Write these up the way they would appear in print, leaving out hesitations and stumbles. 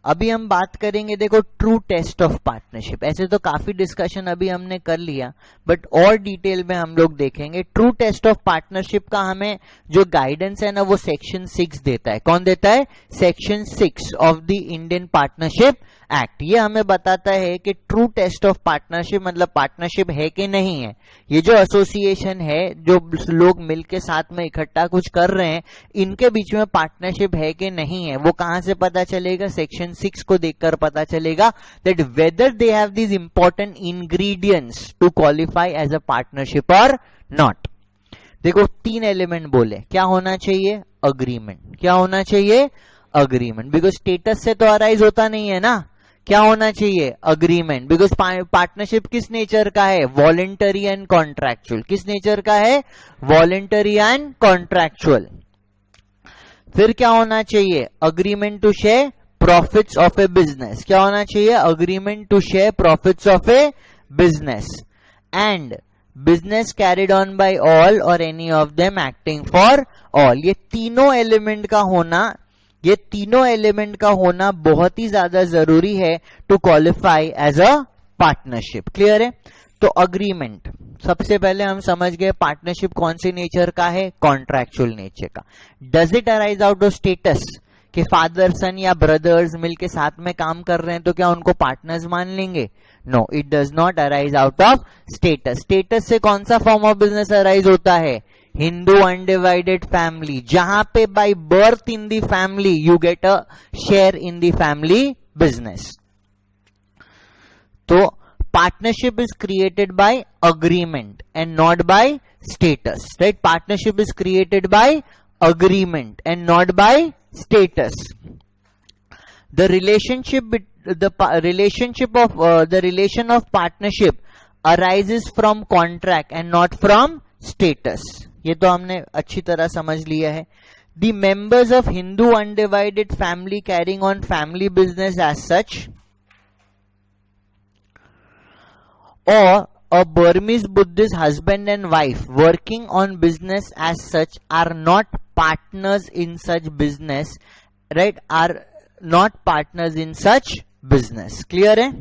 अभी हम बात करेंगे, देखो, ट्रू टेस्ट ऑफ पार्टनरशिप। ऐसे तो काफी डिस्कशन अभी हमने कर लिया, बट और डिटेल में हम लोग देखेंगे। ट्रू टेस्ट ऑफ पार्टनरशिप का हमें जो गाइडेंस है ना, वो सेक्शन 6 देता है। कौन देता है? Section 6 of the Indian partnership act. ये हमें बताता है कि ट्रू टेस्ट ऑफ पार्टनरशिप मतलब पार्टनरशिप है कि नहीं है। ये जो एसोसिएशन है, जो लोग मिलके साथ में इकट्ठा कुछ कर रहे हैं, इनके बीच में पार्टनरशिप है कि नहीं है, वो कहां से पता चलेगा? सेक्शन 6 को देखकर पता चलेगा, that whether they have these important ingredients to qualify as a partnership और नॉट। देखो, 3 एलिमेंट बोले। क्या होना चाहिए? अग्रीमेंट। क्या होना चाहिए? अग्रीमेंट। बिकॉज स्टेटस से तो अराइज होता नहीं है ना। क्या होना चाहिए? अग्रीमेंट। बिकॉज पार्टनरशिप किस नेचर का है? Voluntary and contractual. किस नेचर का है? Voluntary and contractual. फिर क्या होना चाहिए? Agreement to share profits of a business. क्या होना चाहिए? Agreement to share profits of a business and business carried on by all or any of them acting for all. ये तीनों एलिमेंट का होना बहुत ही ज्यादा जरूरी है to qualify as a partnership. Clear है? तो अग्रीमेंट, सबसे पहले हम समझ गए पार्टनरशिप कौन सी नेचर का है? कॉन्ट्रैक्चुअल नेचर का। Does it arise out of status? कि फादर सन या ब्रदर्स मिलके साथ में काम कर रहे हैं तो क्या उनको पार्टनर्स मान लेंगे? No, it does not arise out of status. Status से कौन सा फॉर्म ऑफ बिजनेस अराइज होता है? हिंदू अनडिवाइडेड फैमिली, जहां पे by birth in the family you get a share in the family business. तो partnership is created by agreement and not by status, right? Partnership is created by agreement and not by status. The relation of partnership arises from contract and not from status. ये तो हमने अच्छी तरह समझ लिया है। The members of Hindu undivided family carrying on family business as such, or a Burmese Buddhist husband and wife working on business as such are not partners in such business, right? Are not partners in such business. Clear है?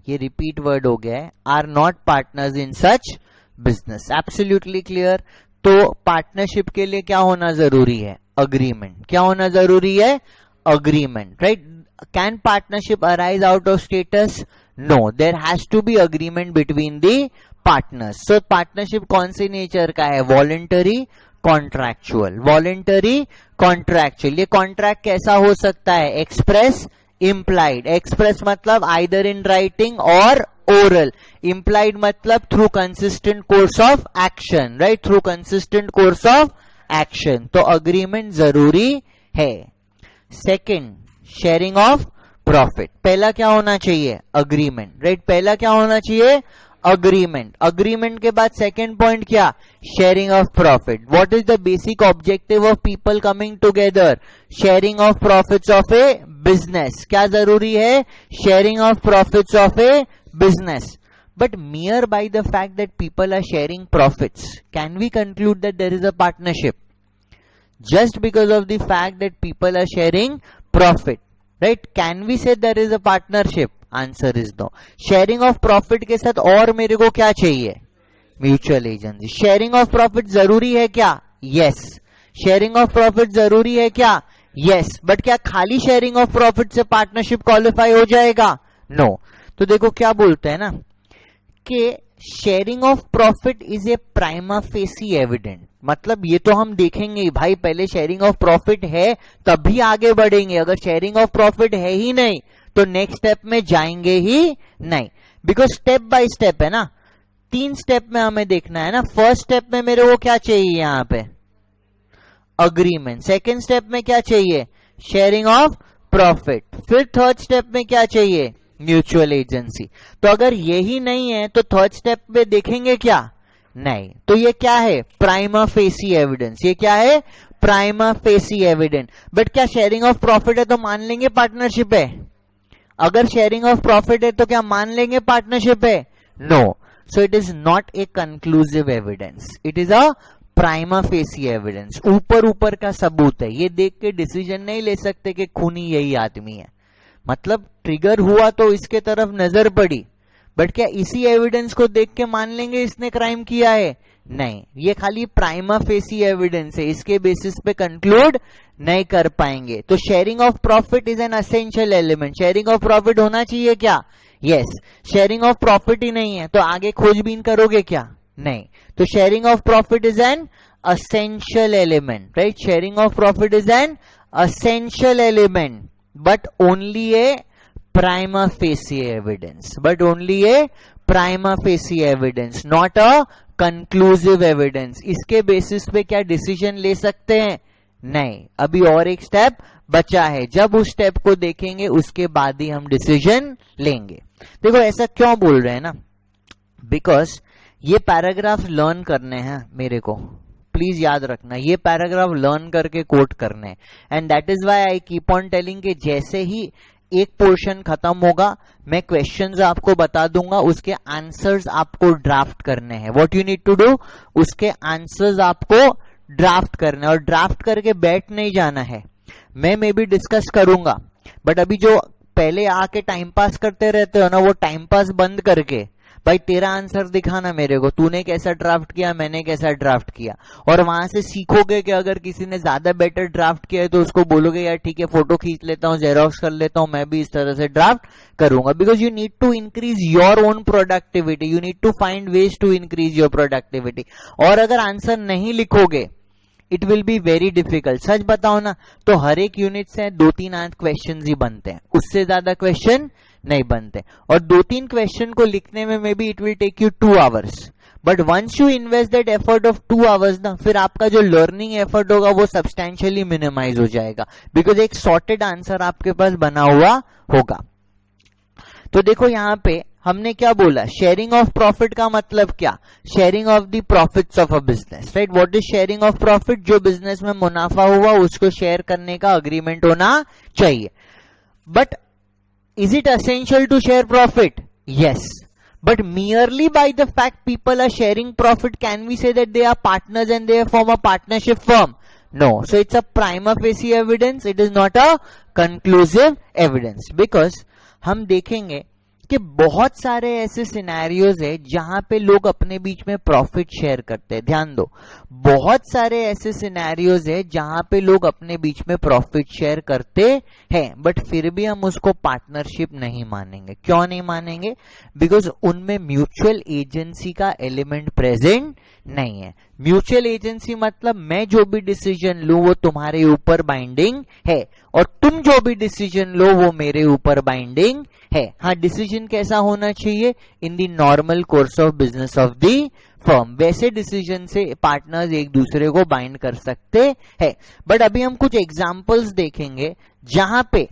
ये repeat word हो गया है, are not partners in such business. Absolutely clear. तो partnership के लिए क्या होना जरूरी है? अग्रीमेंट। क्या होना जरूरी है? Agreement, right? Can partnership arise out of status? No, there has to be agreement between the partners. So partnership कौन सी नेचर का है? Voluntary, contractual. Voluntary, contractual. ये कॉन्ट्रैक्ट कैसा हो सकता है? Express, implied. एक्सप्रेस मतलब either in writing or oral. Implied मतलब through consistent course of action, right? Through consistent course of action. तो agreement जरूरी है। Second, sharing of profit. पहला क्या होना चाहिए? Agreement, right? पहला क्या होना चाहिए? अग्रीमेंट। अग्रीमेंट के बाद सेकेंड पॉइंट क्या? Sharing of profit. What is the basic objective of people coming together? Sharing of profits of a business. क्या जरूरी है? Sharing of profits of a business. But mere by the fact that people are sharing profits, can we conclude that there is a partnership? Just because of the fact that people are sharing profit, right? Can we say there is a partnership? Answer is no. Sharing of profit के साथ और मेरे को क्या चाहिए? Mutual agency. Sharing of profit जरूरी है क्या? यस। शेयरिंग ऑफ प्रॉफिट जरूरी है क्या? यस। बट क्या खाली शेयरिंग ऑफ प्रॉफिट से पार्टनरशिप क्वालिफाई हो जाएगा? नो। तो देखो क्या बोलते हैं ना कि sharing of profit is a prima facie evident. मतलब ये तो हम देखेंगे भाई, पहले शेयरिंग ऑफ प्रॉफिट है तभी आगे बढ़ेंगे। अगर शेयरिंग ऑफ प्रॉफिट है ही नहीं तो नेक्स्ट स्टेप में जाएंगे ही नहीं। बिकॉज स्टेप बाय स्टेप है ना, 3 स्टेप में हमें देखना है ना। फर्स्ट स्टेप में मेरे को क्या चाहिए? यहां पे अग्रीमेंट। सेकेंड स्टेप में क्या चाहिए? Sharing of profit. फिर थर्ड स्टेप में क्या चाहिए? Mutual agency. तो अगर यही नहीं है तो थर्ड स्टेप में देखेंगे क्या? नहीं। तो ये क्या है? Prima facie evidence. ये क्या है? Prima facie evidence. बट क्या शेयरिंग ऑफ प्रॉफिट है तो मान लेंगे पार्टनरशिप है? अगर शेयरिंग ऑफ प्रॉफिट है तो क्या मान लेंगे पार्टनरशिप है? No. So it is not a conclusive evidence, it is a prima facie evidence, ऊपर ऊपर का सबूत है, ये देख के डिसीजन नहीं ले सकते कि खूनी यही आदमी है। मतलब ट्रिगर हुआ तो इसके तरफ नजर पड़ी, बट क्या इसी एविडेंस को देख के मान लेंगे इसने क्राइम किया है? नहीं, ये खाली प्राइमा फेसी एविडेंस है, इसके बेसिस पे कंक्लूड नहीं कर पाएंगे। तो sharing of profit is an essential element. Sharing of profit होना चाहिए क्या? यस। शेयरिंग ऑफ प्रॉफिट ही नहीं है तो आगे खोजबीन करोगे क्या? नहीं। तो sharing of profit is an essential element, right? Sharing of profit is an essential element, but only a prima facie evidence. But only a prima facie evidence, not a conclusive evidence. इसके basis पे क्या decision ले सकते हैं? नहीं, अभी और एक स्टेप बचा है। जब उस स्टेप को देखेंगे उसके बाद ही हम डिसीजन लेंगे। देखो ऐसा क्यों बोल रहे हैं ना, बिकॉज ये पैराग्राफ लर्न करने हैं मेरे को, प्लीज याद रखना, ये पैराग्राफ लर्न करके कोट करने हैं। And that is why I keep on telling कि जैसे ही एक पोर्शन खत्म होगा मैं क्वेश्चंस आपको बता दूंगा, उसके आंसर्स आपको ड्राफ्ट करने हैं। What you need to do, उसके आंसर्स आपको ड्राफ्ट करने, और ड्राफ्ट करके बैठ नहीं जाना है। मैं मे भी डिस्कस करूंगा, बट अभी जो पहले आके टाइम पास करते रहते हो ना, वो टाइम पास बंद करके भाई तेरा आंसर दिखाना मेरे को, तूने कैसा ड्राफ्ट किया, मैंने कैसा ड्राफ्ट किया, और वहां से सीखोगे कि अगर किसी ने ज्यादा बेटर ड्राफ्ट किया है तो उसको बोलोगे यार ठीक है फोटो खींच लेता हूँ, जेरोक्स कर लेता हूँ, मैं भी इस तरह से ड्राफ्ट करूंगा। Because you need to increase your own productivity, you need to find ways to increase your productivity. और अगर आंसर नहीं लिखोगे it will be very difficult. सच बताओ ना तो हर एक यूनिट से 2-3 क्वेश्चन ही बनते हैं, उससे ज्यादा क्वेश्चन नहीं बनते, और 2-3 क्वेश्चन को लिखने में maybe it will take you 2 hours, but once you invest that effort of 2 hours ना, फिर आपका जो लर्निंग एफर्ट होगा वो सब्सटैंशियली मिनिमाइज हो जाएगा, बिकॉज एक सॉर्टेड आंसर आपके पास बना हुआ होगा। तो देखो यहां पे हमने क्या बोला, शेयरिंग ऑफ प्रॉफिट का मतलब क्या, sharing of the profits of a business, right? What is sharing of profit? जो बिजनेस में मुनाफा हुआ उसको शेयर करने का अग्रीमेंट होना चाहिए। But is it essential to share profit? Yes. But merely by the fact people are sharing profit, can we say that they are partners and they form a partnership firm? No. So it's a prima facie evidence. It is not a conclusive evidence. Because हम देखेंगे कि बहुत सारे ऐसे scenarios है जहां पे लोग अपने बीच में प्रॉफिट शेयर करते हैं। ध्यान दो, बहुत सारे ऐसे सिनेरियोज है जहां पे लोग अपने बीच में प्रॉफिट शेयर करते हैं, बट फिर भी हम उसको पार्टनरशिप नहीं मानेंगे। क्यों नहीं मानेंगे? बिकॉज उनमें म्यूचुअल एजेंसी का एलिमेंट प्रेजेंट नहीं है। म्यूचुअल एजेंसी मतलब मैं जो भी डिसीजन लूं वो तुम्हारे ऊपर बाइंडिंग है, और तुम जो भी डिसीजन लो वो मेरे ऊपर बाइंडिंग है। हाँ, डिसीजन कैसा होना चाहिए? In the normal course of business of the firm. वैसे डिसीजन से पार्टनर्स एक दूसरे को बाइंड कर सकते हैं। बट अभी हम कुछ एग्जांपल्स देखेंगे जहां पे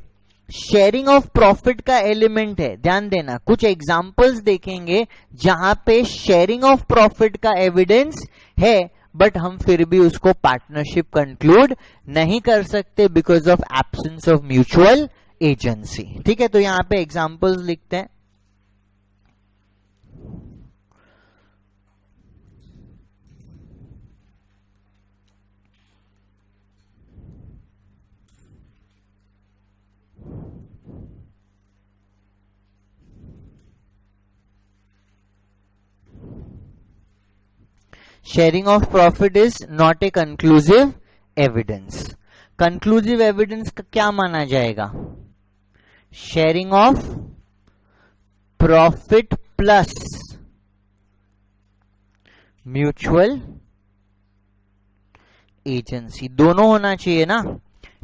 शेयरिंग ऑफ प्रॉफिट का एलिमेंट है। ध्यान देना, कुछ एग्जांपल्स देखेंगे जहां पे शेयरिंग ऑफ प्रॉफिट का एविडेंस है, बट हम फिर भी उसको पार्टनरशिप कंक्लूड नहीं कर सकते because of absence of mutual agency. ठीक है, तो यहां पे एग्जांपल्स लिखते हैं। Sharing of profit is not a conclusive evidence. Conclusive evidence का क्या माना जाएगा? Sharing of profit plus mutual agency, दोनों होना चाहिए ना।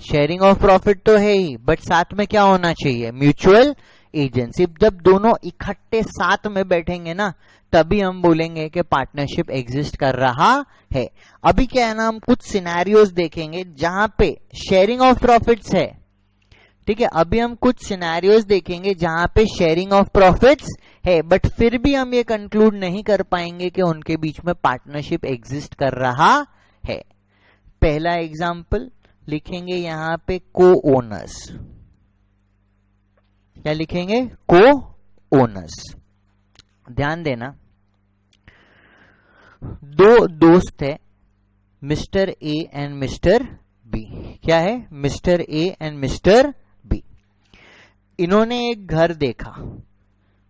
शेयरिंग ऑफ प्रॉफिट तो है ही, बट साथ में क्या होना चाहिए? Mutual agency. जब दोनों इकट्ठे साथ में बैठेंगे ना, तभी हम बोलेंगे कि पार्टनरशिप एग्जिस्ट कर रहा है। अभी क्या है ना, हम कुछ सिनेरियोज देखेंगे जहां पे शेयरिंग ऑफ प्रॉफिट्स है। ठीक है, अभी हम कुछ सिनेरियोज देखेंगे जहां पे शेयरिंग ऑफ प्रॉफिट्स है, बट फिर भी हम ये कंक्लूड नहीं कर पाएंगे कि उनके बीच में पार्टनरशिप एग्जिस्ट कर रहा है। पहला एग्जाम्पल लिखेंगे यहां पे को ओनर्स। क्या लिखेंगे? को ओनर्स। ध्यान देना, दो दोस्त है, mister A and mister B. क्या है? Mister A and mister B. इन्होंने एक घर देखा,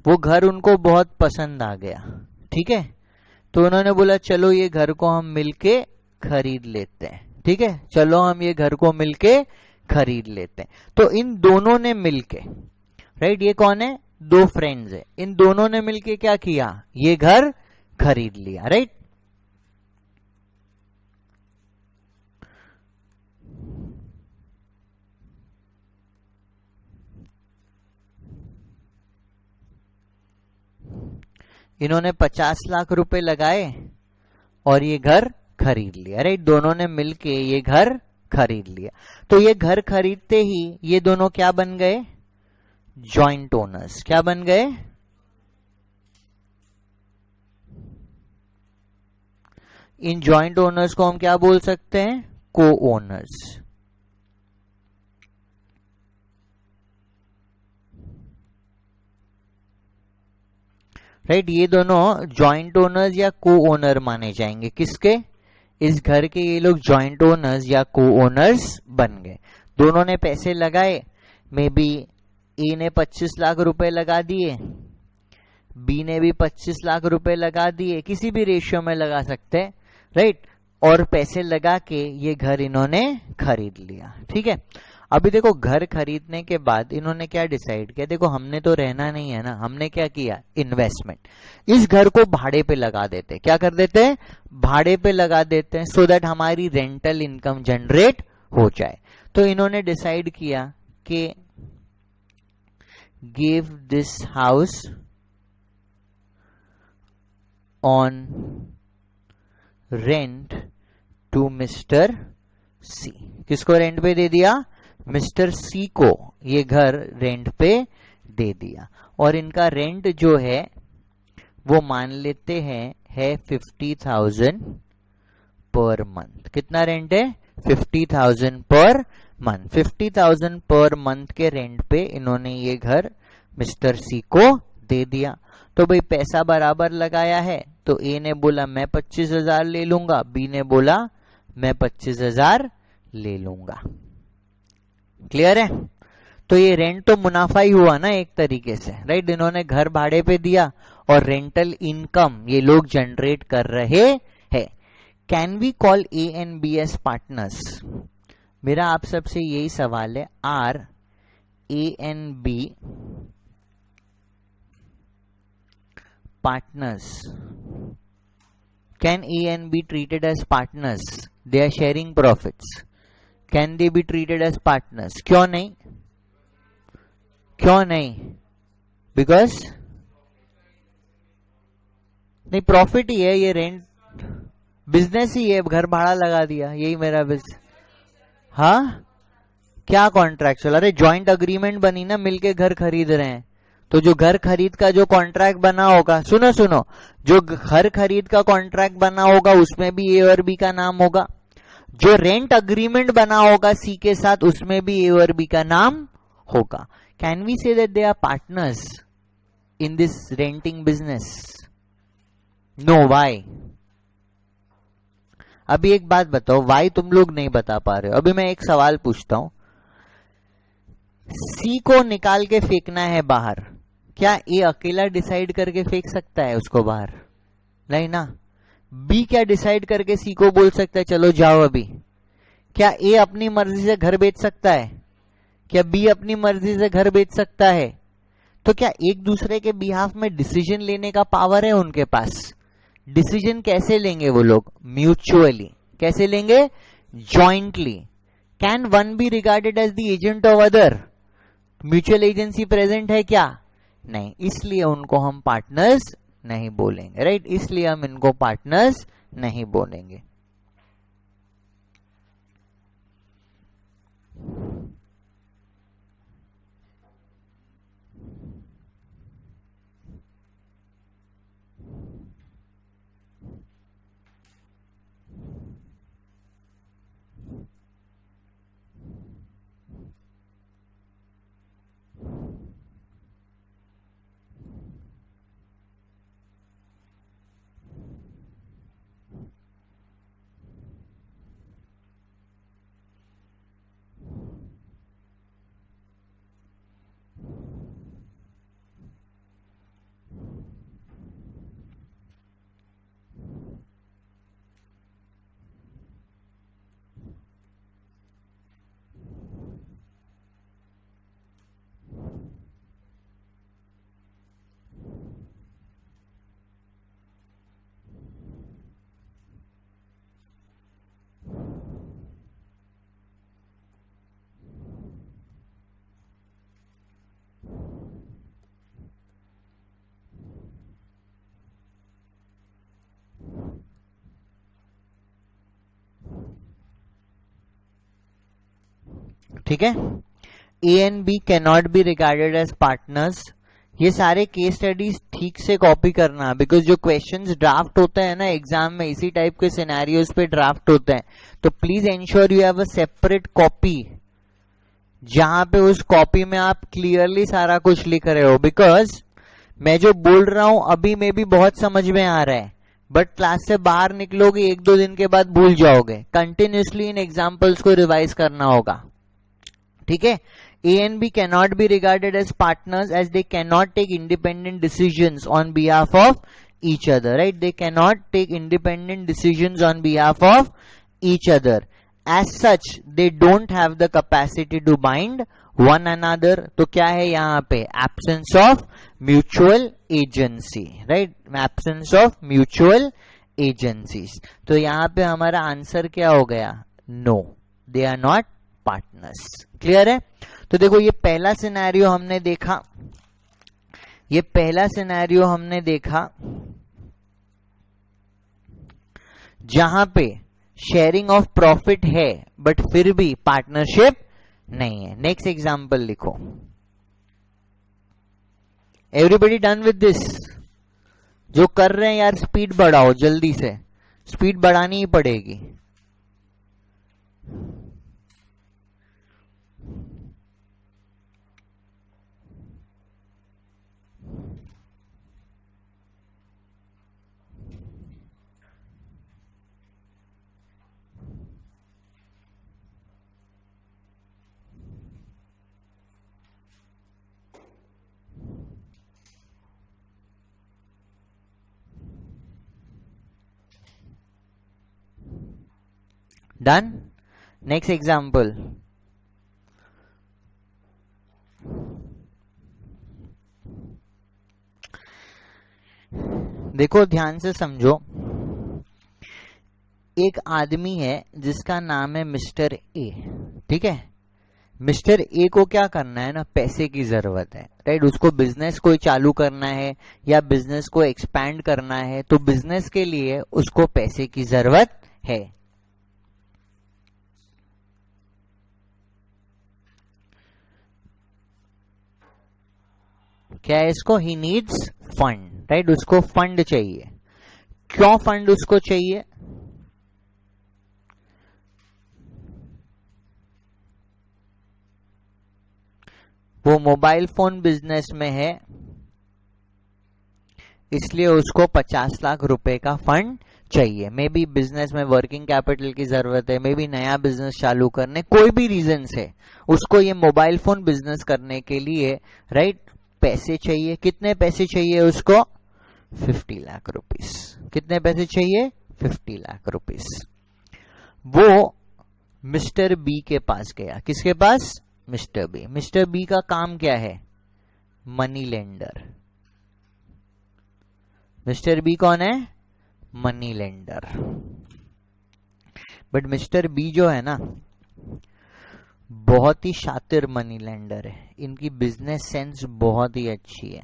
वो घर उनको बहुत पसंद आ गया, ठीक है। तो उन्होंने बोला चलो ये घर को हम मिलके खरीद लेते हैं, ठीक है, चलो हम ये घर को मिलके खरीद लेते हैं। तो इन दोनों ने मिलके, राइट, ये कौन है? दो फ्रेंड्स है, इन दोनों ने मिलके क्या किया? ये घर खरीद लिया, राइट। इन्होंने 50 लाख रुपए लगाए और ये घर खरीद लिया, राइट। दोनों ने मिलके ये घर खरीद लिया। तो ये घर खरीदते ही ये दोनों क्या बन गए? Joint owners. क्या बन गए? इन जॉइंट ओनर्स को हम क्या बोल सकते हैं? को ओनर्स। राइट, ये दोनों जॉइंट ओनर्स या को ओनर माने जाएंगे। किसके? इस घर के ये लोग जॉइंट ओनर्स या को ओनर्स बन गए। दोनों ने पैसे लगाए, मे बी ए ने 25 लाख रुपए लगा दिए, बी ने भी 25 लाख रुपए लगा दिए, किसी भी रेशियो में लगा सकते हैं, राइट। और पैसे लगा के ये घर इन्होंने खरीद लिया, ठीक है। अभी देखो, घर खरीदने के बाद इन्होंने क्या डिसाइड किया? देखो, हमने तो रहना नहीं है ना, हमने क्या किया? इन्वेस्टमेंट। इस घर को भाड़े पे लगा देते। क्या कर देते हैं? भाड़े पे लगा देते हैं, सो दैट हमारी रेंटल इनकम जनरेट हो जाए। तो इन्होंने डिसाइड किया कि give this house on rent to mister C. किसको रेंट पे दे दिया? मिस्टर सी को ये घर रेंट पे दे दिया। और इनका रेंट जो है वो मान लेते हैं है 50,000 पर मंथ। कितना रेंट है? 50,000 पर मंथ। 50,000 पर मंथ के रेंट पे इन्होंने ये घर मिस्टर सी को दे दिया। तो भाई पैसा बराबर लगाया है, तो ए ने बोला मैं 25,000 ले लूंगा, बी ने बोला मैं 25,000 ले लूंगा। क्लियर है? तो ये रेंट तो मुनाफा ही हुआ ना एक तरीके से, राइट। इन्होंने घर भाड़े पे दिया और रेंटल इनकम ये लोग जनरेट कर रहे हैं। Can we call A and B as partners? मेरा आप सबसे यही सवाल है, are A and B partners? Can A and B treated as partners? They are sharing profits. Can they be treated as partners? क्यों नहीं? क्यों नहीं? Because नहीं, प्रॉफिट ही है, ये रेंट बिजनेस ही है, घर भाड़ा लगा दिया, यही मेरा बिजनेस। हाँ, क्या कॉन्ट्रैक्चुअल? अरे जॉइंट अग्रीमेंट बनी ना, मिलके घर खरीद रहे हैं। तो जो घर खरीद का जो कॉन्ट्रैक्ट बना होगा, सुनो सुनो, जो घर खरीद का कॉन्ट्रैक्ट बना होगा उसमें भी ए और बी का नाम होगा। जो रेंट अग्रीमेंट बना होगा सी के साथ, उसमें भी ए और बी का नाम होगा। Can we say that they are partners in this renting business? No. Why? अभी एक बात बताओ, वाई तुम लोग नहीं बता पा रहे हो। अभी मैं एक सवाल पूछता हूं, सी को निकाल के फेंकना है बाहर, क्या ए अकेला डिसाइड करके फेंक सकता है उसको बाहर? नहीं ना। बी क्या डिसाइड करके सी को बोल सकता है चलो जाओ अभी? क्या ए अपनी मर्जी से घर बेच सकता है? क्या बी अपनी मर्जी से घर बेच सकता है? तो क्या एक दूसरे के बिहाफ में डिसीजन लेने का पावर है उनके पास? डिसीजन कैसे लेंगे वो लोग? म्यूचुअली। कैसे लेंगे? Jointly. Can one be regarded as the agent of other? Mutual agency present है क्या? नहीं, इसलिए उनको हम पार्टनर्स नहीं बोलेंगे, राइट। इसलिए हम इनको पार्टनर्स नहीं बोलेंगे। ठीक है। A and B can not be regarded as partners. ये सारे केस स्टडीज ठीक से कॉपी करना, बिकॉज जो क्वेश्चंस ड्राफ्ट होते हैं ना एग्जाम में, इसी टाइप के सिनेरियोज पे ड्राफ्ट होते हैं, तो please ensure you have a separate copy, जहां पे उस कॉपी में आप क्लियरली सारा कुछ लिख रहे हो। बिकॉज मैं जो बोल रहा हूं अभी में भी बहुत समझ में आ रहा है, बट क्लास से बाहर निकलोगे 1-2 दिन के बाद भूल जाओगे। कंटिन्यूसली इन एग्जाम्पल्स को रिवाइज करना होगा, ठीक है। A and B cannot be regarded as partners as they cannot take independent decisions on behalf of each other, right? They cannot take independent decisions on behalf of each other. As such, they don't have the capacity to bind one another. तो क्या है यहाँ पे? Absence of mutual agency, right? Absence of mutual agencies. तो यहाँ पे हमारा answer क्या हो गया? No, they are not partners. Clear है? तो देखो ये पहला सिनेरियो हमने देखा, ये पहला सिनेरियो हमने देखा जहां पे शेयरिंग ऑफ प्रॉफिट है बट फिर भी पार्टनरशिप नहीं है। नेक्स्ट एग्जांपल लिखो। Everybody done with this? जो कर रहे हैं यार स्पीड बढ़ाओ, जल्दी से स्पीड बढ़ानी ही पड़ेगी। डन। Next example. देखो ध्यान से समझो, एक आदमी है जिसका नाम है मिस्टर ए, ठीक है। मिस्टर ए को क्या करना है ना, पैसे की जरूरत है, राइट। उसको बिजनेस कोई चालू करना है या बिजनेस को एक्सपैंड करना है, तो बिजनेस के लिए उसको पैसे की जरूरत है। क्या है इसको? He needs fund, right. उसको फंड चाहिए। क्यों फंड उसको चाहिए? वो मोबाइल फोन बिजनेस में है, इसलिए उसको 50 लाख रुपए का फंड चाहिए। मे बी बिजनेस में वर्किंग कैपिटल की जरूरत है, मे बी नया बिजनेस चालू करने, कोई भी रीजन से उसको ये मोबाइल फोन बिजनेस करने के लिए, राइट, पैसे चाहिए। कितने पैसे चाहिए उसको? 50 लाख रुपीस। कितने पैसे चाहिए? 50 लाख रुपीस। वो मिस्टर बी के पास गया। किसके पास? Mister B. मिस्टर बी का काम क्या है? Money lender. मिस्टर बी कौन है? Money lender. But mister B जो है ना, बहुत ही शातिर मनी लेंडर है। इनकी बिजनेस सेंस बहुत ही अच्छी है,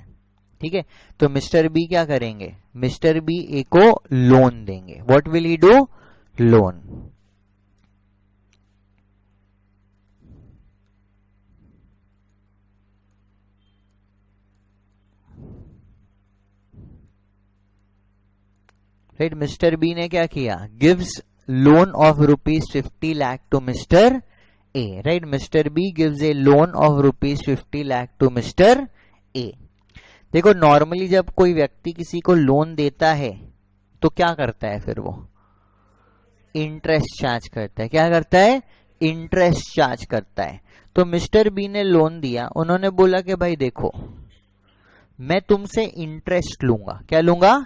ठीक है। तो मिस्टर बी क्या करेंगे? मिस्टर बी ए को लोन देंगे। What will he do? Loan. Right. Mister B ने क्या किया? Gives loan of ₹50 lakh to mister A, right. Mister B gives a loan of ₹50 lakh to mister A. देखो नॉर्मली जब कोई व्यक्ति किसी को लोन देता है तो क्या करता है? फिर वो इंटरेस्ट चार्ज करता है। क्या करता है? इंटरेस्ट चार्ज करता है। तो मिस्टर बी ने लोन दिया, उन्होंने बोला कि भाई देखो मैं तुमसे इंटरेस्ट लूंगा। क्या लूंगा?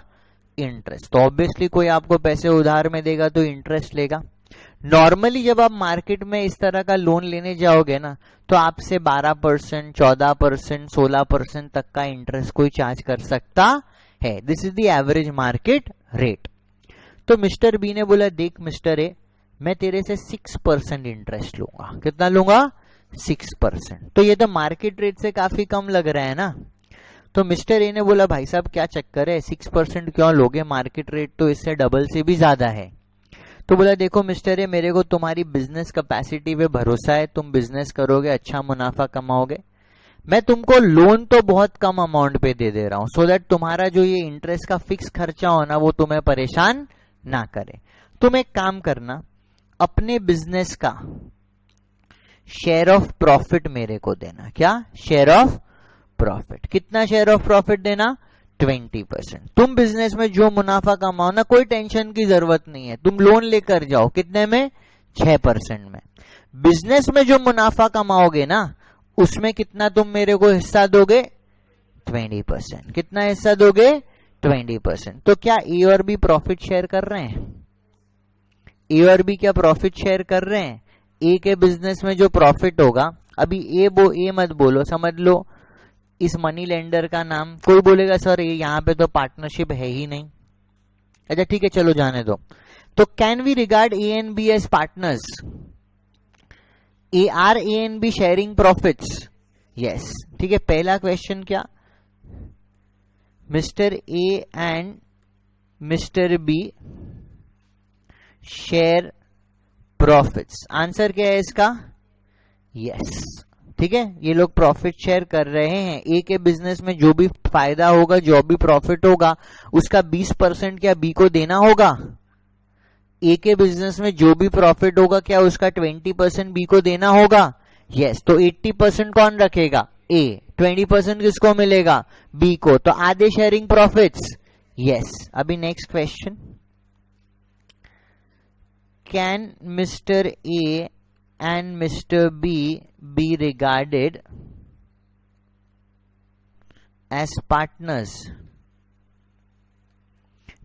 इंटरेस्ट। तो ऑब्वियसली कोई आपको पैसे उधार में देगा तो इंटरेस्ट लेगा। नॉर्मली जब आप मार्केट में इस तरह का लोन लेने जाओगे ना, तो आपसे 12%, 14%, 16% तक का इंटरेस्ट कोई चार्ज कर सकता है। This is the average market rate. तो मिस्टर बी ने बोला देख मिस्टर ए, मैं तेरे से 6% इंटरेस्ट लूंगा। कितना लूंगा? 6%। तो ये तो मार्केट रेट से काफी कम लग रहा है ना। तो मिस्टर ए ने बोला भाई साहब क्या चक्कर है, 6% क्यों लोगे? मार्केट रेट तो इससे डबल से भी ज्यादा है। तो बोला देखो मिस्टर ए, मेरे को तुम्हारी बिजनेस कैपेसिटी पे भरोसा है, तुम बिजनेस करोगे, अच्छा मुनाफा कमाओगे, मैं तुमको लोन तो बहुत कम अमाउंट पे दे दे रहा हूं, सो दैट तुम्हारा जो ये इंटरेस्ट का फिक्स खर्चा होना वो तुम्हें परेशान ना करे। तुम एक काम करना, अपने बिजनेस का शेयर ऑफ प्रॉफिट मेरे को देना। क्या? Share of profit. कितना शेयर ऑफ प्रॉफिट देना? 20%। तुम बिजनेस में जो मुनाफा कमाओ ना, कोई टेंशन की जरूरत नहीं है, तुम लोन लेकर जाओ। कितने में? 6% में। बिजनेस में जो मुनाफा कमाओगे ना, उसमें कितना तुम मेरे को हिस्सा दोगे? 20%। कितना हिस्सा दोगे? 20%। तो क्या ए और बी प्रॉफिट शेयर कर रहे हैं? ए और बी क्या प्रॉफिट शेयर कर रहे हैं? ए के बिजनेस में जो प्रॉफिट होगा, अभी ए मत बोलो, समझ लो इस मनी लेंडर का नाम, कोई बोलेगा सर ये यहाँ पे तो पार्टनरशिप है ही नहीं। अच्छा ठीक है, चलो जाने दो। तो can we regard A and B as partners? Are A and B sharing profits? Yes. ठीक है, पहला क्वेश्चन क्या? Mister A and mister B share profits. Answer क्या है इसका? यस। ठीक है, ये लोग प्रॉफिट शेयर कर रहे हैं। ए के बिजनेस में जो भी फायदा होगा, जो भी प्रॉफिट होगा, उसका 20% क्या बी को देना होगा? ए के बिजनेस में जो भी प्रॉफिट होगा, क्या उसका 20% बी को देना होगा? यस। तो 80% कौन रखेगा? ए। 20% किसको मिलेगा? बी को। तो आधे शेयरिंग प्रॉफिट्स। यस। अभी next question, can mister A and Mr. B be regarded as partners?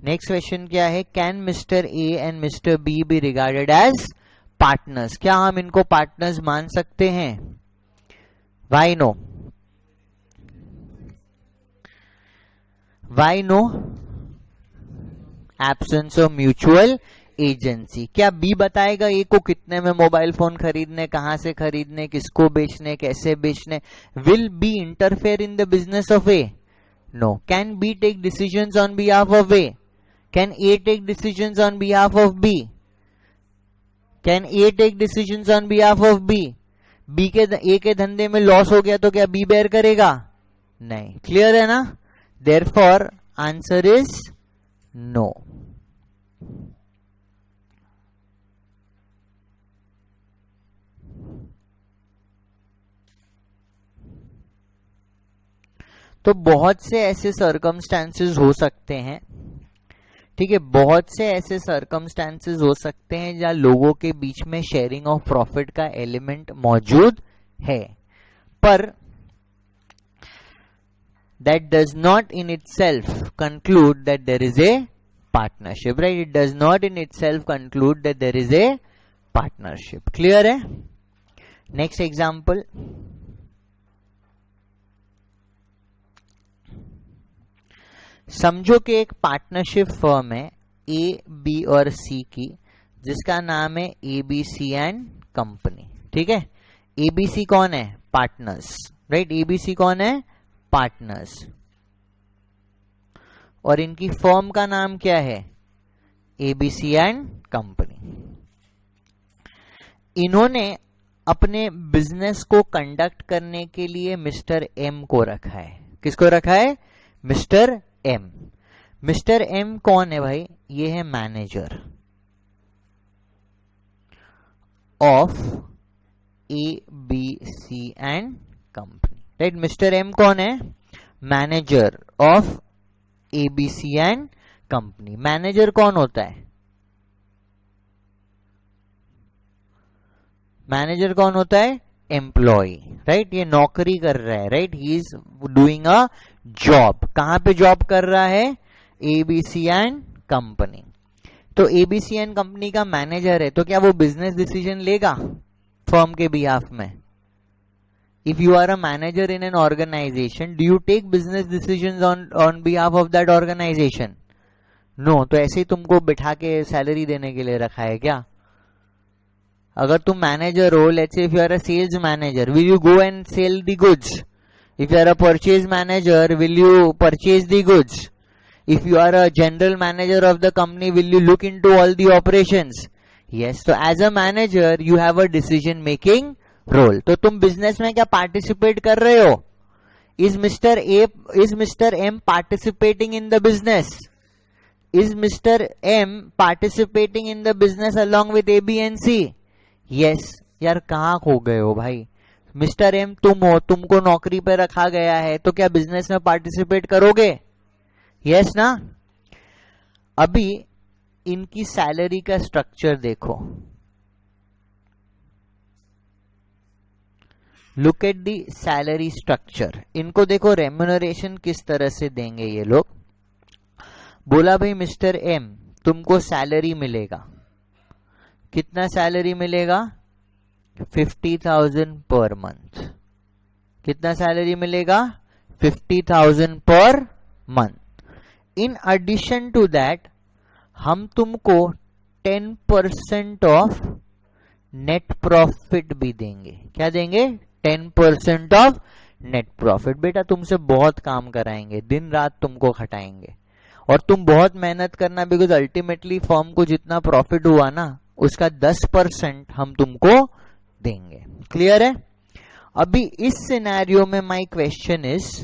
Next question क्या है? Can mister A and mister B be regarded as partners? क्या हम इनको पार्टनर्स मान सकते हैं? Why no? Why no? Absence of mutual agency. क्या B बताएगा ए को कितने में मोबाइल फोन खरीदने, कहां से खरीदने, किसको बेचने, कैसे बेचने? Will B interfere in the business of A? No. Can B take decisions on behalf of A? Can A take decisions on behalf of B? Can A take decisions on behalf of B? B के A के धंधे में loss हो गया तो क्या B bear करेगा? नहीं। क्लियर है ना? Therefore answer is no. तो बहुत से ऐसे सर्कमस्टेंसेस हो सकते हैं, ठीक है, बहुत से ऐसे सर्कमस्टेंसेस हो सकते हैं जहां लोगों के बीच में शेयरिंग ऑफ प्रॉफिट का एलिमेंट मौजूद है, पर that does not in itself conclude that there is a partnership, right? It does not in itself conclude that there is a partnership. Clear है? Next example. समझो कि एक पार्टनरशिप फर्म है ए, B और सी की, जिसका नाम है एबीसी एंड कंपनी। ठीक है, एबीसी कौन है? Partners, right? एबीसी कौन है? पार्टनर्स। और इनकी फर्म का नाम क्या है? ABC and company. इन्होंने अपने बिजनेस को कंडक्ट करने के लिए मिस्टर एम को रखा है। किसको रखा है? Mister M. मिस्टर एम कौन है भाई? ये है manager of A B C and company, right? Mister M कौन है? Manager of A B C and company. Manager कौन होता है? मैनेजर कौन होता है? Employee, right? ये नौकरी कर रहा है, right? He is doing a job. कहां पे जॉब कर रहा है? ABC and company. तो एबीसी एंड कंपनी का मैनेजर है, तो क्या वो बिजनेस डिसीजन लेगा फर्म के बिहाफ में? If you are a manager in an organisation, do you take business decisions on behalf of that organisation? No. तो ऐसे ही तुमको बिठा के सैलरी देने के लिए रखा है क्या? अगर तुम मैनेजर हो, let's say if you are a sales manager, will you go and sell the goods? If you are a purchase manager, will you purchase the goods? If you are a general manager of the company, will you look into all the operations? Yes, तो as a manager you have a decision making role. तो तुम business में क्या participate कर रहे हो? Is mister M participating in the business? Is mister M participating in the business along with A B and C? Yes. यार कहाँ खो गए हो भाई? मिस्टर एम तुम हो, तुमको नौकरी पे रखा गया है, तो क्या बिजनेस में पार्टिसिपेट करोगे? यस ना. अभी इनकी सैलरी का स्ट्रक्चर देखो. Look at the salary structure. इनको देखो रेम्यूनरेशन किस तरह से देंगे ये लोग. बोला भाई मिस्टर एम तुमको सैलरी मिलेगा. कितना सैलरी मिलेगा? 50,000 पर मंथ. कितना सैलरी मिलेगा? 50,000 per month. In addition to that हम तुमको 10% ऑफ नेट प्रॉफिट भी देंगे. क्या देंगे? 10% ऑफ नेट प्रॉफिट. बेटा तुमसे बहुत काम कराएंगे, दिन रात तुमको खटाएंगे और तुम बहुत मेहनत करना, बिकॉज अल्टीमेटली फर्म को जितना प्रॉफिट हुआ ना उसका 10% हम तुमको देंगे. क्लियर है? अभी इस सिनेरियो में my question is,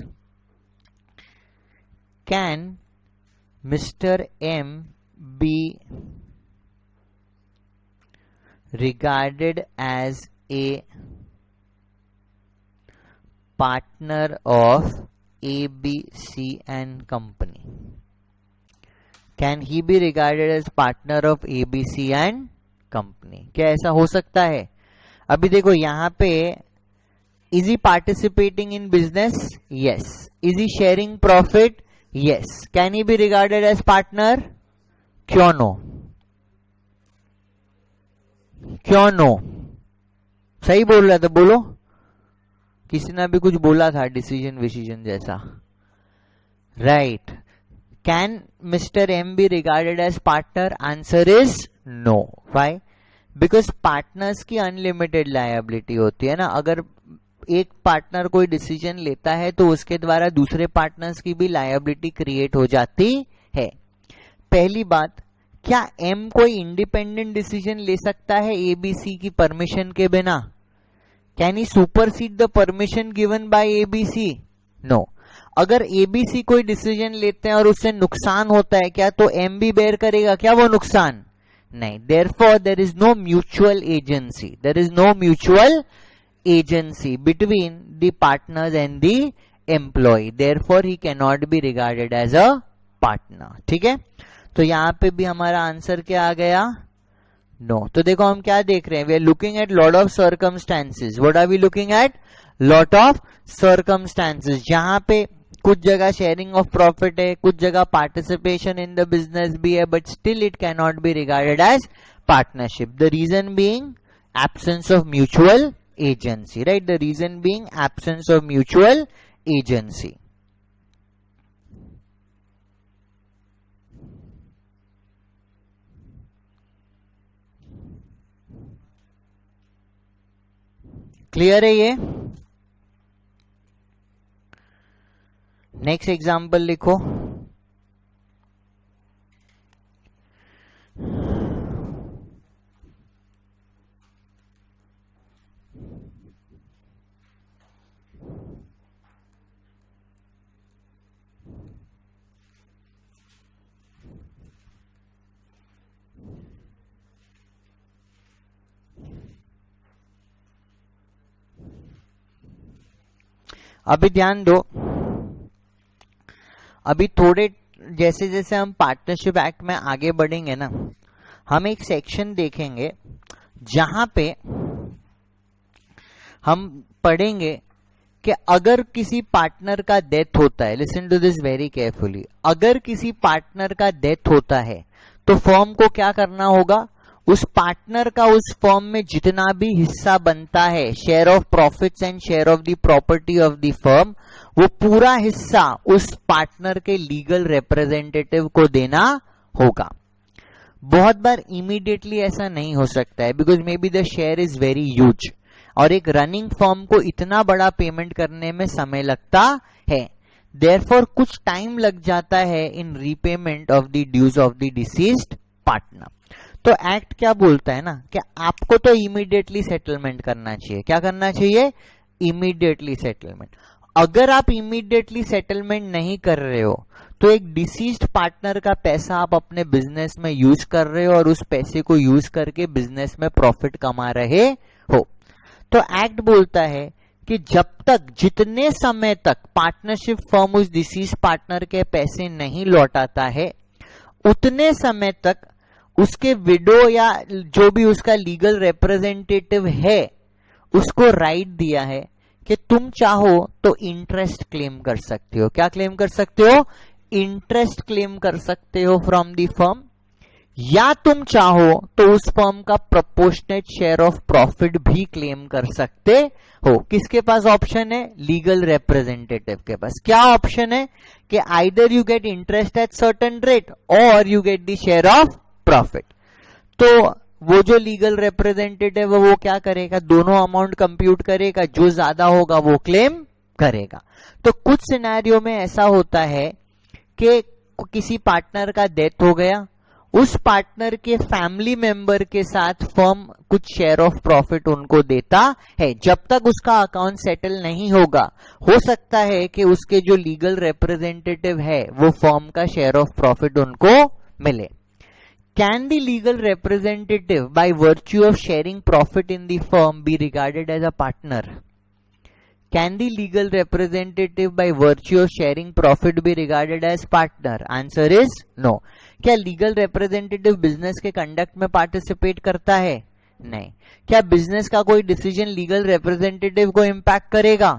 can mister M be regarded as a partner of ABC and company? Can he be regarded as partner of ABC and company? क्या ऐसा हो सकता है? अभी देखो यहां पे, is he participating in business? Yes. Is he sharing profit? Yes. Can he be regarded as partner? क्यों नो? क्यों नो? सही बोल रहा था, बोलो. किसी ने भी कुछ बोला था डिसीजन जैसा. Right. Can mister M be regarded as partner? Answer is no. Why? Because partners की अनलिमिटेड लायबिलिटी होती है ना. अगर एक पार्टनर कोई डिसीजन लेता है तो उसके द्वारा दूसरे पार्टनर्स की भी लायबिलिटी क्रिएट हो जाती है. पहली बात, क्या एम कोई इंडिपेंडेंट डिसीजन ले सकता है एबीसी की परमिशन के बिना? Can he supersede the permission given by ABC? No. अगर एबीसी कोई डिसीजन लेते हैं और उससे नुकसान होता है क्या, तो एम भी बेयर करेगा क्या वो नुकसान? नहीं. Therefore there is no mutual agency. There is no mutual agency between the partners and the employee. Therefore he can not be regarded as a partner. ठीक है? तो यहां पे भी हमारा आंसर क्या आ गया? नो. तो देखो हम क्या देख रहे हैं, we are looking at lot of circumstances. What are we looking at? Lot of circumstances. जहां पे कुछ जगह शेयरिंग ऑफ प्रॉफिट है, कुछ जगह पार्टिसिपेशन इन द बिजनेस भी है, but still it can not be regarded as partnership. The reason being absence of mutual agency. Right? The reason being absence of mutual agency. Clear है ये? Next example लिखो. अभी ध्यान दो. अभी थोड़े जैसे जैसे हम पार्टनरशिप एक्ट में आगे बढ़ेंगे ना, हम एक सेक्शन देखेंगे जहां पे हम पढ़ेंगे कि अगर किसी पार्टनर का डेथ होता है, listen to this very carefully, अगर किसी पार्टनर का डेथ होता है तो फर्म को क्या करना होगा? उस पार्टनर का उस फर्म में जितना भी हिस्सा बनता है, share of profits and share of the property of the firm, वो पूरा हिस्सा उस पार्टनर के लीगल रिप्रेजेंटेटिव को देना होगा. बहुत बार इमीडिएटली ऐसा नहीं हो सकता है, because may be the share is very huge और एक रनिंग फर्म को इतना बड़ा पेमेंट करने में समय लगता है. देयरफॉर कुछ टाइम लग जाता है in repayment of the dues of the deceased partner. तो एक्ट क्या बोलता है ना कि आपको तो इमीडिएटली सेटलमेंट करना चाहिए। क्या करना चाहिए? Immediately settlement. अगर आप इमीडिएटली सेटलमेंट नहीं कर रहे हो तो एक डिसीज्ड पार्टनर का पैसा आप अपने बिजनेस में यूज कर रहे हो और उस पैसे को यूज करके बिजनेस में प्रॉफिट कमा रहे हो। तो एक्ट बोलता है कि जब तक, जितने समय तक पार्टनरशिप फर्म उस डिसीज पार्टनर के पैसे नहीं लौटाता है, उतने समय तक उसके विडो या जो भी उसका लीगल रिप्रेजेंटेटिव है उसको राइट दिया है कि तुम चाहो तो इंटरेस्ट क्लेम कर सकते हो। क्या क्लेम कर सकते हो? इंटरेस्ट क्लेम कर सकते हो फ्रॉम द फर्म, या तुम चाहो तो उस फर्म का प्रोपोर्शनेट शेयर ऑफ प्रॉफिट भी क्लेम कर सकते हो। किसके पास ऑप्शन है? लीगल रिप्रेजेंटेटिव के पास। क्या ऑप्शन है? कि either you get interest at certain rate or you get the share of profit. तो वो जो लीगल रिप्रेजेंटेटिव है वो क्या करेगा? दोनों अमाउंट कंप्यूट करेगा, जो ज्यादा होगा वो क्लेम करेगा। तो कुछ सिनेरियो में ऐसा होता है कि किसी पार्टनर का डेथ हो गया, उस पार्टनर के फैमिली मेंबर के साथ फर्म कुछ शेयर ऑफ प्रॉफिट उनको देता है। जब तक उसका अकाउंट सेटल नहीं होगा, हो सकता है कि उसके जो लीगल रिप्रेजेंटेटिव है वो फर्म का शेयर ऑफ प्रॉफिट उनको मिले। Can the legal representative, by virtue of sharing profit in the firm, be regarded as a partner? Can the legal representative, by virtue of sharing profit, be regarded as partner? Answer is no. क्या legal representative business के conduct में participate करता है? नहीं। क्या business का कोई decision legal representative को इंपैक्ट करेगा?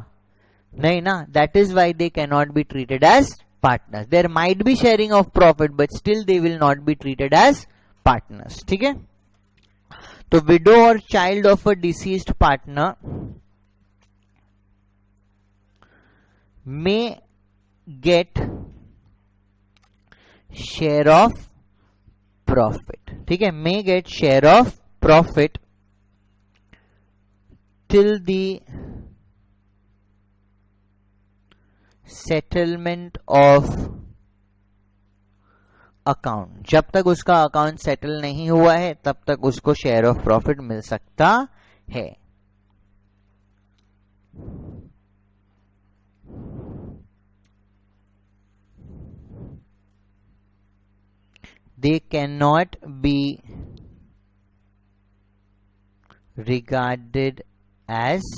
नहीं ना। That is why they can not be treated as partners. There might be sharing of profit, but still they will not be treated as partners. ठीक है? तो widow or child of a deceased partner may get share of profit. ठीक है? May get share of profit till the settlement of account. जब तक उसका account settle नहीं हुआ है तब तक उसको शेयर ऑफ प्रॉफिट मिल सकता है। They can not be regarded as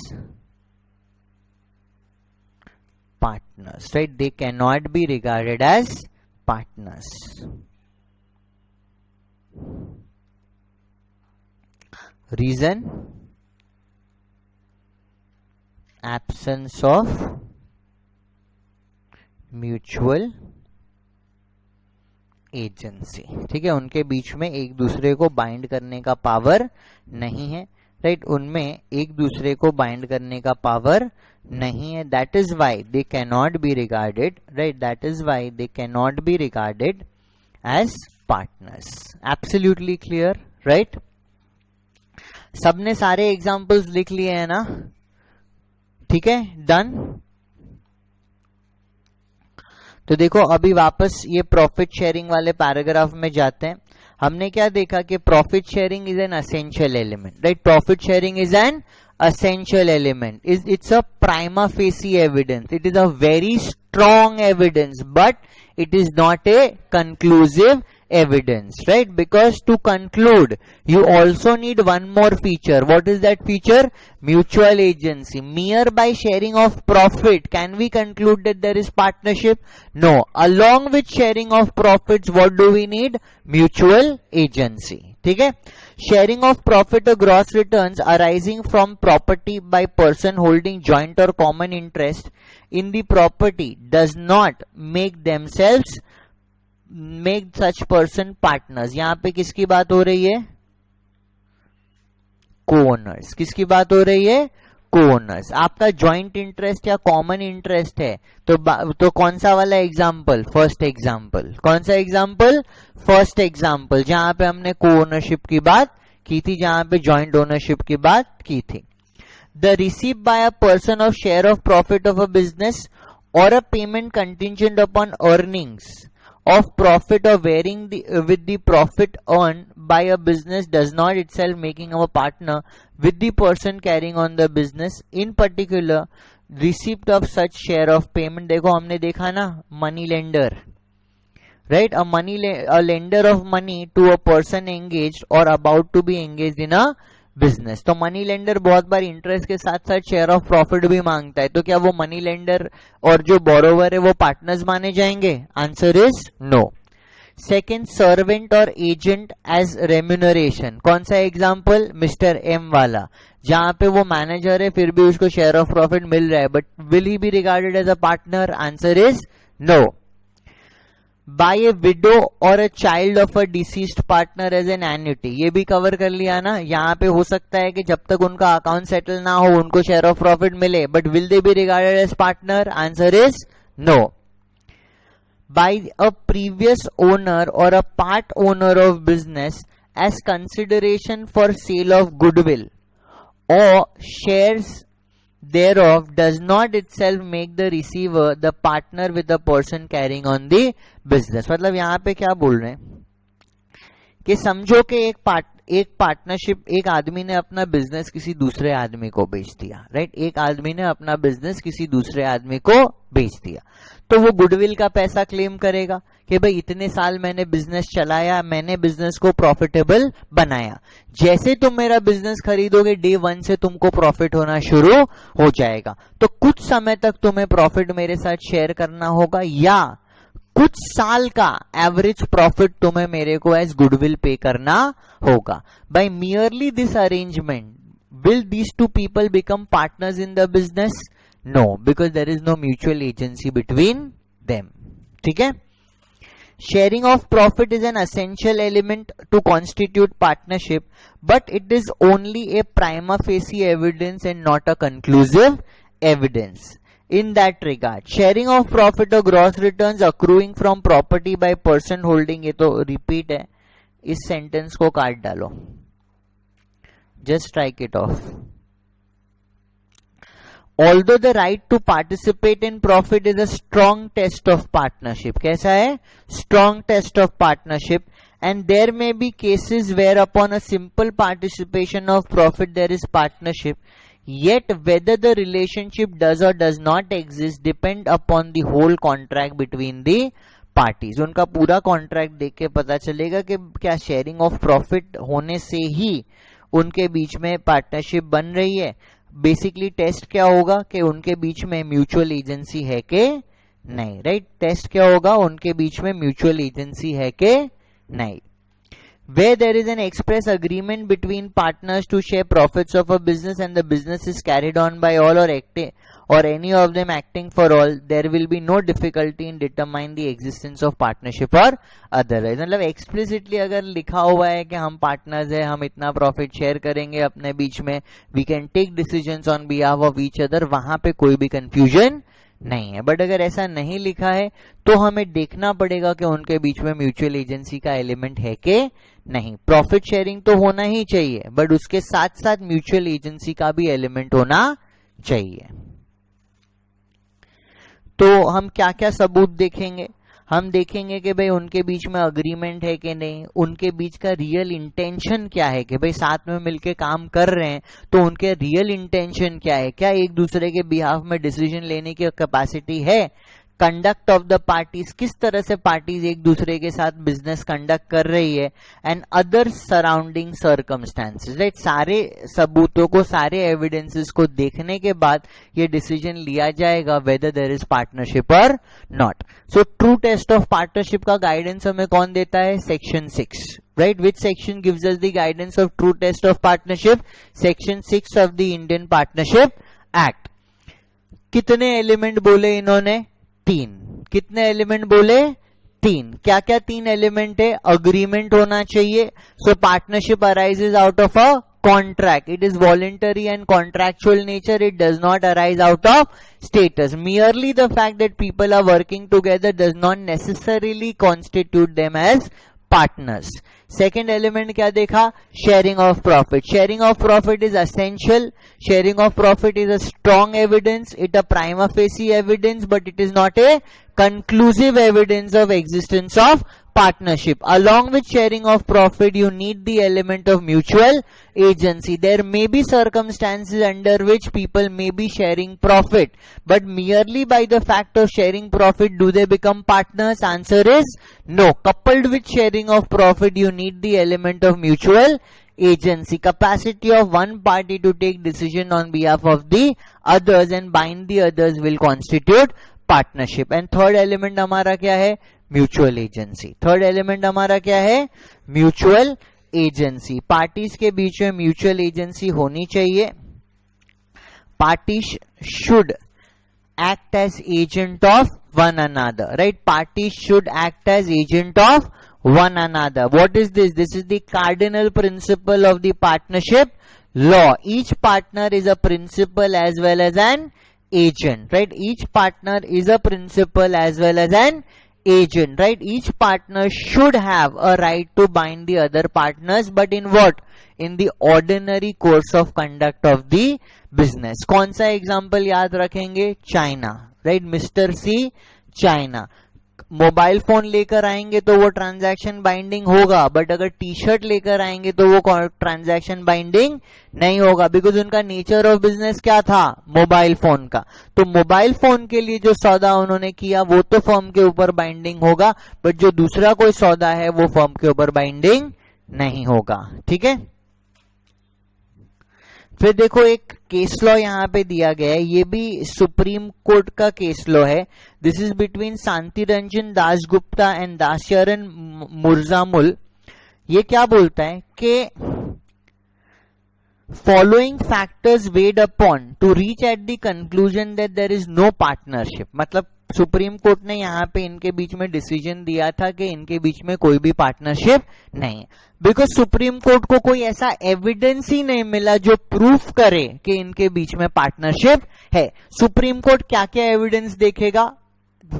partners, right? They cannot be regarded as partners. Reason? Absence of mutual agency. ठीक है? उनके बीच में एक दूसरे को बाइंड करने का पावर नहीं है, राइट? उनमें एक दूसरे को बाइंड करने का पावर नहीं है। That is why they can not be regarded, right? That is why they can not be regarded as partners. Absolutely clear, right? सबने सारे एग्जाम्पल्स लिख लिए हैं ना? ठीक है, डन। तो देखो अभी वापस ये प्रॉफिट शेयरिंग वाले पैराग्राफ में जाते हैं। हमने क्या देखा कि profit sharing is an essential element, right? Profit sharing is an essential element. It's a prima facie evidence. It is a very strong evidence, but it is not a conclusive evidence, right? Because to conclude, you also need one more feature. What is that feature? Mutual agency. Mere by sharing of profit, can we conclude that there is partnership? No. Along with sharing of profits, what do we need? Mutual agency. ठीक है? Sharing of profit or gross returns arising from property by person holding joint or common interest in the property does not make such person partners. यहां पे किसकी बात हो रही है? को-ओनर्स। किसकी बात हो रही है? को-ओनर्स। आपका जॉइंट इंटरेस्ट या कॉमन इंटरेस्ट है तो कौन सा वाला एग्जाम्पल? First example. कौन सा एग्जाम्पल? फर्स्ट एग्जाम्पल, जहां पे हमने को-ओनरशिप की बात की थी, जहां पे जॉइंट ओनरशिप की बात की थी। The receive by a person of share of profit of a business or a payment contingent upon earnings of profit or varying with the profit earned by a business does not itself making a partner with the person carrying on the business. In particular, receipt of such share of payment. देखो हमने देखा ना, money lender, right? A lender of money to a person engaged or about to be engaged in a business. तो money lender बहुत बार interest के साथ साथ share of profit भी मांगता है. तो क्या वो मनी लेंडर और जो बोरोवर है वो पार्टनर्स माने जाएंगे? Answer is no. Second, servant और एजेंट एज रेम्यूनरेशन. कौन सा एग्जाम्पल? मिस्टर एम वाला, जहां पे वो मैनेजर है फिर भी उसको शेयर ऑफ प्रॉफिट मिल रहा है, but will he be regarded as a partner? Answer is no. By a widow or a child of a deceased partner as an annuity. ये भी कवर कर लिया ना. यहाँ पे हो सकता है कि जब तक उनका अकाउंट सेटल ना हो उनको शेयर ऑफ प्रॉफिट मिले, but will they be regarded as partner? Answer is no. By a previous owner or a part owner of business as consideration for sale of goodwill or shares thereof does not itself make the receiver the partner with the person carrying on the business. मतलब यहाँ पे क्या बोल रहे हैं कि समझो कि एक पार्टनरशिप, एक आदमी ने अपना बिजनेस किसी दूसरे आदमी को बेच दिया, राइट? एक आदमी ने अपना बिजनेस किसी दूसरे आदमी को बेच दिया, तो वो गुडविल का पैसा क्लेम करेगा कि भाई इतने साल मैंने बिजनेस चलाया, मैंने बिजनेस को प्रॉफिटेबल बनाया. जैसे तुम मेरा बिजनेस खरीदोगे डे 1 से तुमको प्रॉफिट होना शुरू हो जाएगा. तो कुछ समय तक तुम्हें प्रॉफिट मेरे साथ शेयर करना होगा या कुछ साल का एवरेज प्रॉफिट तुम्हें मेरे को एज गुडविल पे करना होगा. By merely this arrangement will these two people become partners in the business? No, because there is no mutual agency between them. ठीक है. Sharing of profit is an essential element to constitute partnership, but it is only a prima facie evidence and not a conclusive evidence. In that regard, sharing of profit or gross returns accruing from property by person holding, ये तो repeat है, इस sentence को काट डालो, just strike it off. Although the right to participate in profit is a strong test of partnership. कैसा है? Strong test of partnership, and there may be cases where upon a simple participation of profit there is partnership, yet whether the relationship does or does not exist depend upon the whole contract between the parties. उनका पूरा contract देख के पता चलेगा कि क्या sharing of profit होने से ही उनके बीच में पार्टनरशिप बन रही है. बेसिकली टेस्ट क्या होगा कि उनके बीच में म्यूचुअल एजेंसी है कि नहीं, राइट? टेस्ट क्या होगा? उनके बीच में म्यूचुअल एजेंसी है कि नहीं. Where there is an express agreement between partners to share profits of a business and the business is carried on by all or any of them acting for all, there will be no difficulty in determining the existence of partnership or otherwise. मतलब explicitly अगर लिखा हुआ है कि हम partners है, हम इतना प्रॉफिट शेयर करेंगे अपने बीच में, we can take decisions on behalf of each other, वहां पे कोई भी कंफ्यूजन नहीं है. बट अगर ऐसा नहीं लिखा है तो हमें देखना पड़ेगा कि उनके बीच में म्यूचुअल एजेंसी का एलिमेंट है कि नहीं. प्रॉफिट शेयरिंग तो होना ही चाहिए, बट उसके साथ साथ म्यूचुअल एजेंसी का भी एलिमेंट होना चाहिए. तो हम क्या क्या सबूत देखेंगे? हम देखेंगे कि भाई उनके बीच में अग्रीमेंट है कि नहीं, उनके बीच का रियल इंटेंशन क्या है कि भाई साथ में मिलके काम कर रहे हैं तो उनके रियल इंटेंशन क्या है, क्या एक दूसरे के बिहाफ में डिसीजन लेने की कैपेसिटी है. कंडक्ट ऑफ द पार्टीज, किस तरह से पार्टीज एक दूसरे के साथ बिजनेस कंडक्ट कर रही है, and other surrounding circumstances, right? सारे सबूतों को, सारे एविडेंसेस को देखने के बाद ये डिसीजन लिया जाएगा वेदर देयर इज पार्टनरशिप और not. So true test of partnership का गाइडेंस हमें कौन देता है? Section 6, right? Which section gives us the guidance of true test of partnership? Section 6 of the Indian Partnership Act. कितने element बोले इन्होंने? 3. कितने एलिमेंट बोले? 3. क्या क्या 3 एलिमेंट है? अग्रीमेंट होना चाहिए. सो partnership arises out of a contract. It is voluntary and contractual nature. It does not arise out of status. Merely the fact that people are working together does not necessarily constitute them as partners. Second element क्या देखा? Sharing of profit. Sharing of profit is essential. Sharing of profit is a strong evidence. It a prima facie evidence, but it is not a conclusive evidence of existence of partnership. Along with sharing of profit, you need the element of mutual agency. There may be circumstances under which people may be sharing profit, but merely by the fact of sharing profit, do they become partners? Answer is no. Coupled with sharing of profit, you need the element of mutual agency, capacity of one party to take decision on behalf of the others and bind the others will constitute partnership. And third element हमारा क्या है? Mutual agency. Third element हमारा क्या है? Mutual agency. Parties के बीच में mutual agency होनी चाहिए. Parties should act as agent of one another, right? Parties should act as agent of one another. What is this? This is the cardinal principle of the partnership law. Each partner is a principal as well as an agent, right? Each partner is a principal as well as an agent, right? Each partner should have a right to bind the other partners, but in what? In the ordinary course of conduct of the business. कौन सा example याद रखेंगे? China, right? Mister सी China mobile phone लेकर आएंगे तो वो transaction binding होगा, but अगर टी शर्ट लेकर आएंगे तो वो ट्रांजैक्शन बाइंडिंग नहीं होगा, बिकॉज उनका नेचर ऑफ बिजनेस क्या था? मोबाइल फोन का. तो मोबाइल फोन के लिए जो सौदा उन्होंने किया वो तो फर्म के ऊपर बाइंडिंग होगा, बट जो दूसरा कोई सौदा है वो फर्म के ऊपर बाइंडिंग नहीं होगा. ठीक है. फिर देखो एक केस लॉ यहां पे दिया गया है, ये भी सुप्रीम कोर्ट का केस लॉ है. This is between Shanti Ranjan Dasgupta and Dascharan Murzamull. ये क्या बोलता है कि following factors weighed upon to reach at the conclusion that there is no partnership. मतलब सुप्रीम कोर्ट ने यहां पे इनके बीच में डिसीजन दिया था कि इनके बीच में कोई भी पार्टनरशिप नहीं है, बिकॉज सुप्रीम कोर्ट को कोई ऐसा एविडेंस ही नहीं मिला जो प्रूफ करे कि इनके बीच में पार्टनरशिप है. सुप्रीम कोर्ट क्या क्या एविडेंस देखेगा?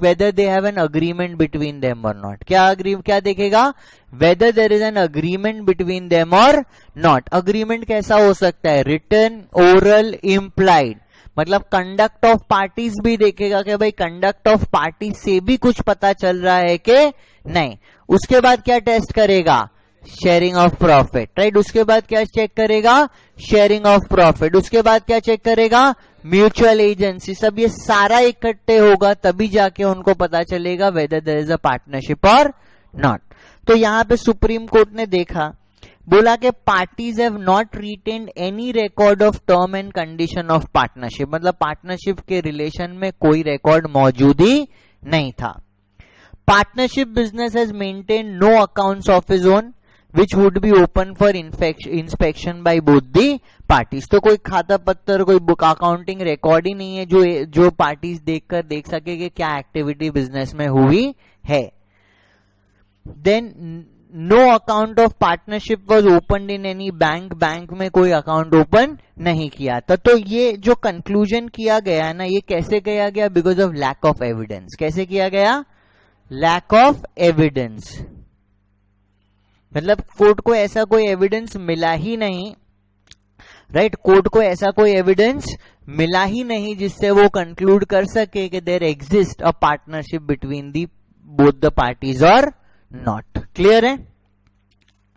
whether they have an agreement between them or not. क्या देखेगा? whether there is an agreement between them or not. agreement कैसा हो सकता है? written, oral, implied. मतलब कंडक्ट ऑफ पार्टीज भी देखेगा कि भाई कंडक्ट ऑफ पार्टी से भी कुछ पता चल रहा है कि नहीं. उसके बाद क्या टेस्ट करेगा? Sharing of profit, right? उसके बाद क्या चेक करेगा? Sharing of profit. उसके बाद क्या चेक करेगा? Mutual agency. सब ये सारा इकट्ठे होगा तभी जाके उनको पता चलेगा whether there is a partnership और नॉट. तो यहां पे सुप्रीम कोर्ट ने देखा, बोला कि parties have not retained any record of term and condition of partnership. मतलब पार्टनरशिप के रिलेशन में कोई रिकॉर्ड मौजूद ही नहीं था. Partnership business has maintain no accounts of his own which would be open for inspection by both the parties. तो कोई खाता पत्तर, कोई बुक अकाउंटिंग रिकॉर्ड ही नहीं है जो पार्टीज देखकर देख सके कि क्या एक्टिविटी बिजनेस में हुई है. Then no account of partnership was open in any bank. Bank में कोई अकाउंट ओपन नहीं किया था. तो ये जो कंक्लूजन किया गया है ना, ये कैसे किया गया? Because of lack of evidence. कैसे किया गया? Lack of evidence. मतलब कोर्ट को ऐसा कोई एविडेंस मिला ही नहीं, राइट? कोर्ट को ऐसा कोई एविडेंस मिला ही नहीं जिससे वो कंक्लूड कर सके कि there exist a partnership between the both the parties और नॉट. क्लियर है?